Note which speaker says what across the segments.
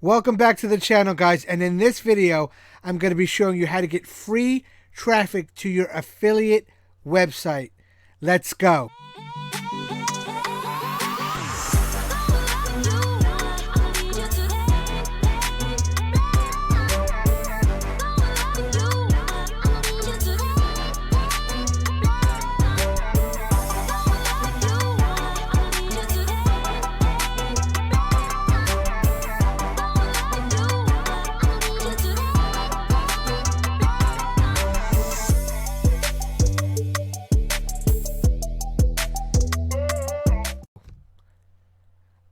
Speaker 1: Welcome back to the channel, guys, and in this video I'm going to be showing you how to get free traffic to your affiliate website. Let's go.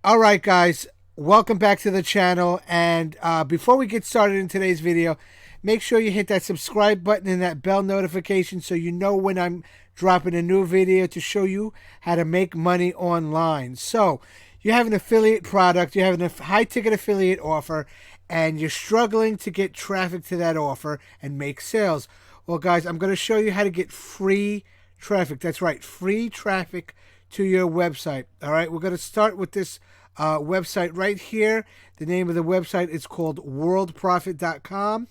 Speaker 1: Alright guys, welcome back to the channel, and before we get started in today's video, make sure you hit that subscribe button and that bell notification so you know when I'm dropping a new video to show you how to make money online. So, you have an affiliate product, you have a high ticket affiliate offer, and you're struggling to get traffic to that offer and make sales. Well guys, I'm going to show you how to get free traffic. That's right, free traffic to your website. All right, we're going to start with this website right here. The name of the website is called worldprofit.com.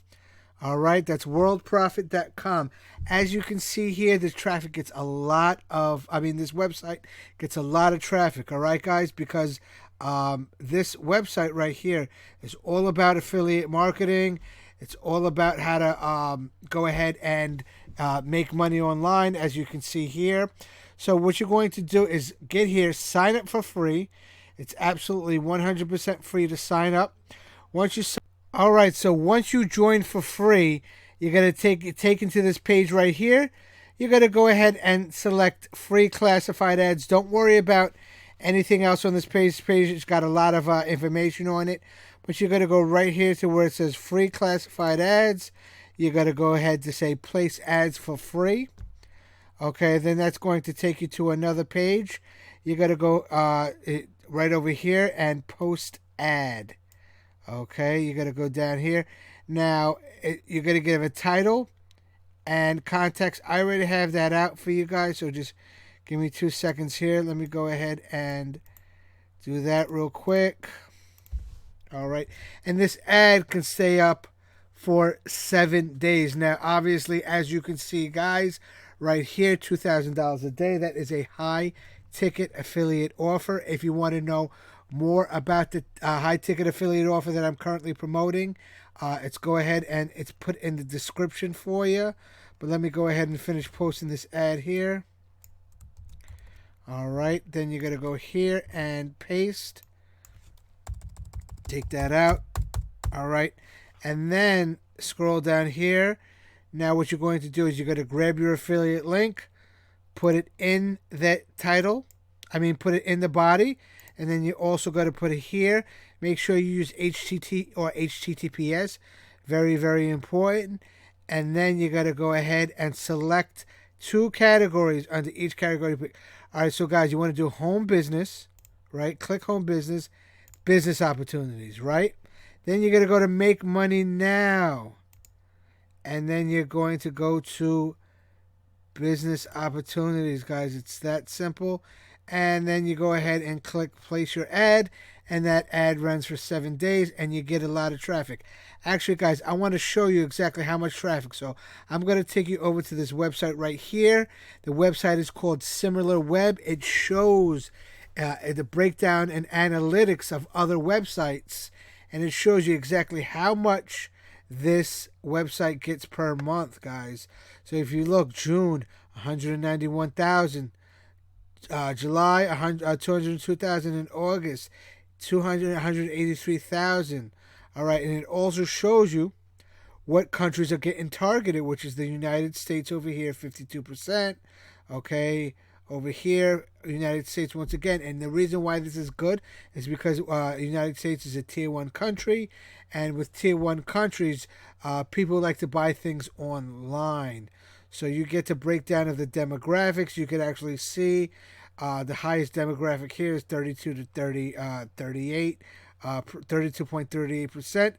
Speaker 1: All right, that's worldprofit.com. As you can see here, this traffic gets a lot of, this website gets a lot of traffic. All right, guys, because this website right here is all about affiliate marketing. It's all about how to go ahead and make money online, as you can see here. So what you're going to do is get here, sign up for free. It's absolutely 100% free to sign up. All right, so once you join for free, you're going to take taken to this page right here. You're going to go ahead and select free classified ads. Don't worry about anything else on this page. This page has got a lot of information on it. But you're going to go right here to where it says free classified ads. You're going to go ahead to say place ads for free. Okay, then that's going to take you to another page. You got to go right over here and post ad. Okay, you got to go down here. Now, you're going to give a title and context. I already have that out for you guys, so just give me 2 seconds here. Let me go ahead and do that real quick. All right, and this ad can stay up for 7 days. Now, obviously, as you can see, guys, right here, $2,000 a day. That is a high ticket affiliate offer. If you want to know more about the high ticket affiliate offer that I'm currently promoting, it's go ahead and it's put in the description for you. But let me go ahead and finish posting this ad here. All right, then you're going to go here and paste. Take that out. All right, and then scroll down here. Now what you're going to do is you're going to grab your affiliate link, put it in that title, put it in the body, and then you also got to put it here. Make sure you use HTTP or HTTPS, very, very important. And then you got to go ahead and select 2 categories under each category. All right, so guys, you want to do home business, right? Click home business, business opportunities, right? Then you're going to go to make money now. And then you're going to go to business opportunities, guys. It's that simple. And then you go ahead and click place your ad, and that ad runs for 7 days, and you get a lot of traffic. Actually, guys, I want to show you exactly how much traffic. So I'm going to take you over to this website right here. The website is called SimilarWeb. It shows the breakdown and analytics of other websites, and it shows you exactly how much this website gets per month, guys. So if you look, June, 191,000, July, 202,000, in August, 183,000. All right, and it also shows you what countries are getting targeted, which is the United States over here, 52%. Okay, over here, United States once again. And the reason why this is good is because the United States is a tier 1 country. And with tier 1 countries, people like to buy things online. So you get to break down of the demographics. You can actually see the highest demographic here is 32 to 38, 32.38%.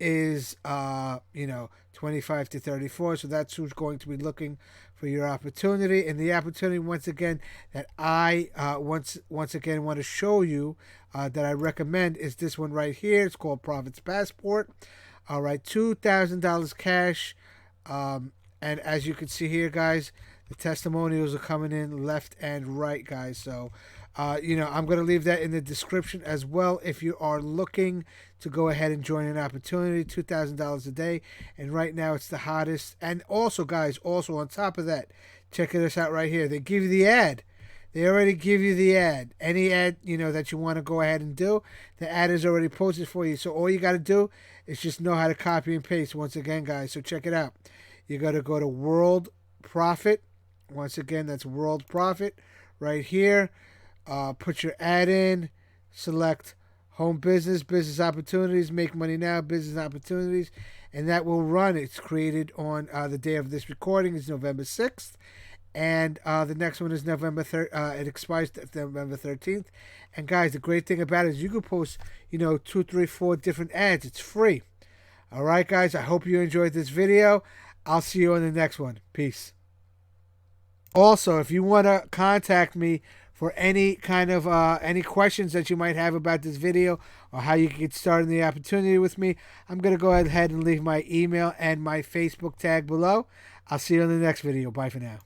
Speaker 1: is 25 to 34. So that's who's going to be looking for your opportunity. And the opportunity, once again, that I once again want to show you that I recommend is this one right here. It's called Profits Passport. All right, $2,000 cash. And as you can see here, guys, the testimonials are coming in left and right, guys. So, I'm going to leave that in the description as well if you are looking to go ahead and join an opportunity. $2,000 a day. And right now it's the hottest. And also, guys, also on top of that, check this out right here. They give you the ad. They already give you the ad. Any ad, that you want to go ahead and do, the ad is already posted for you. So all you got to do is just know how to copy and paste once again, guys. So check it out. You got to go to World Profit. Once again, that's World Profit right here. Put your ad in. Select Home Business, Business Opportunities, Make Money Now, Business Opportunities. And that will run. It's created on the day of this recording is November 6th. And the next one is November 3rd. It expires November 13th. And guys, the great thing about it is you can post, 2, 3, 4 different ads. It's free. All right, guys. I hope you enjoyed this video. I'll see you on the next one. Peace. Also, if you want to contact me for any kind of any questions that you might have about this video or how you can get started in the opportunity with me, I'm going to go ahead and leave my email and my Facebook tag below. I'll see you in the next video. Bye for now.